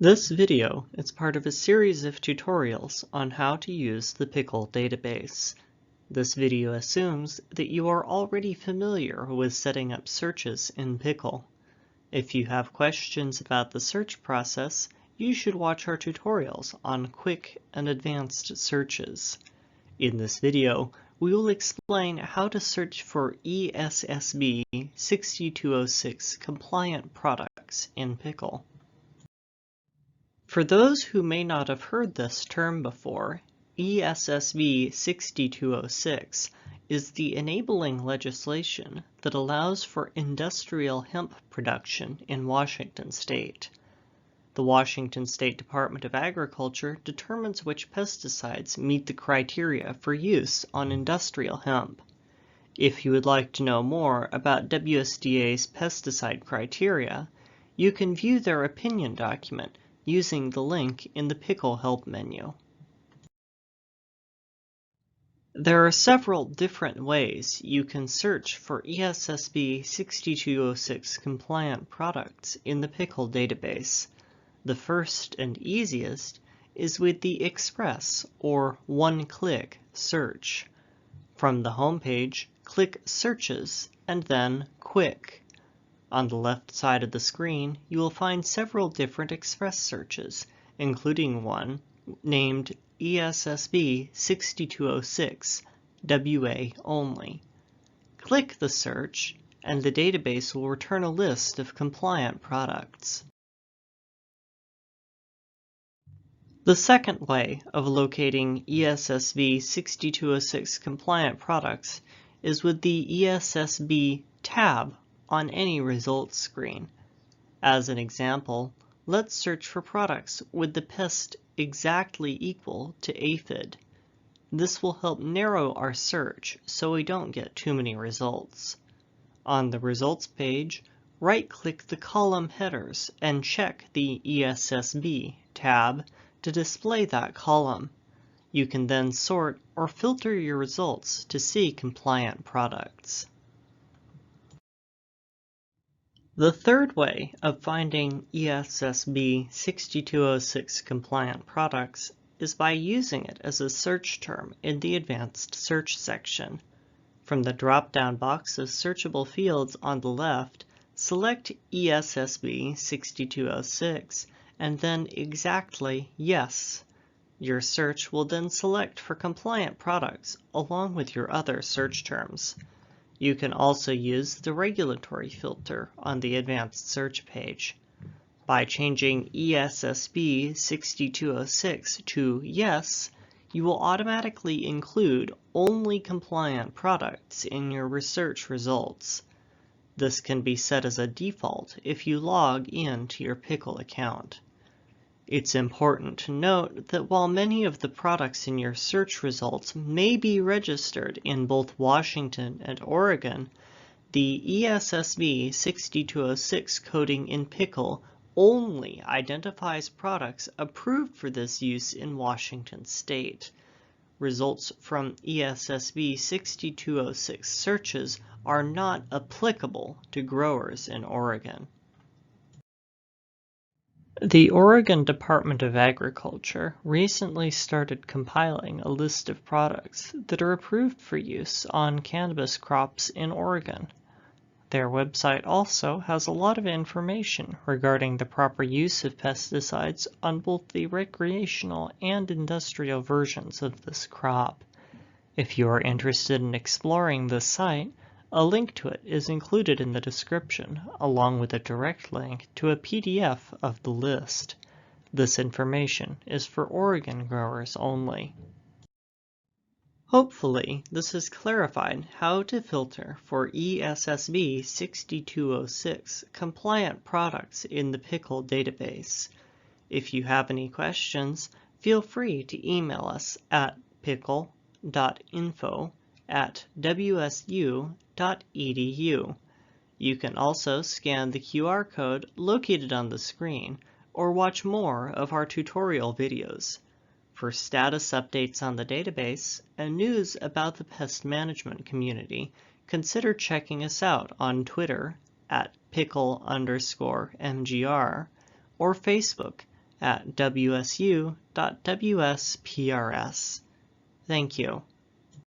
This video is part of a series of tutorials on how to use the PICOL database. This video assumes that you are already familiar with setting up searches in PICOL. If you have questions about the search process, you should watch our tutorials on quick and advanced searches. In this video, we will explain how to search for ESSB 6206 compliant products in PICOL. For those who may not have heard this term before, ESSB 6206 is the enabling legislation that allows for industrial hemp production in Washington State. The Washington State Department of Agriculture determines which pesticides meet the criteria for use on industrial hemp. If you would like to know more about WSDA's pesticide criteria, you can view their opinion document using the link in the PICOL help menu. There are several different ways you can search for ESSB 6206 compliant products in the PICOL database. The first and easiest is with the Express or one-click search. From the home page, click Searches and then Quick. On the left side of the screen, you will find several different Express searches, including one named ESSB 6206 WA only. Click the search, and the database will return a list of compliant products. The second way of locating ESSB 6206 compliant products is with the ESSB tab on any results screen. As an example, let's search for products with the pest exactly equal to aphid. This will help narrow our search so we don't get too many results. On the results page, right-click the column headers and check the ESSB tab to display that column. You can then sort or filter your results to see compliant products. The third way of finding ESSB 6206 compliant products is by using it as a search term in the Advanced Search section. From the drop-down box of searchable fields on the left, select ESSB 6206 and then exactly Yes. Your search will then select for compliant products along with your other search terms. You can also use the regulatory filter on the Advanced Search page. By changing ESSB 6206 to Yes, you will automatically include only compliant products in your research results. This can be set as a default if you log in to your PICOL account. It's important to note that while many of the products in your search results may be registered in both Washington and Oregon, the ESSB 6206 coding in PICOL only identifies products approved for this use in Washington State. Results from ESSB 6206 searches are not applicable to growers in Oregon. The Oregon Department of Agriculture recently started compiling a list of products that are approved for use on cannabis crops in Oregon. Their website also has a lot of information regarding the proper use of pesticides on both the recreational and industrial versions of this crop. If you are interested in exploring this site, a link to it is included in the description, along with a direct link to a PDF of the list. This information is for Oregon growers only. Hopefully, this has clarified how to filter for ESSB 6206 compliant products in the PICOL database. If you have any questions, feel free to email us at picol.info@wsu.edu. You can also scan the QR code located on the screen or watch more of our tutorial videos. For status updates on the database and news about the pest management community, consider checking us out on Twitter at PICOL_MGR or Facebook at wsu.wsprs. Thank you.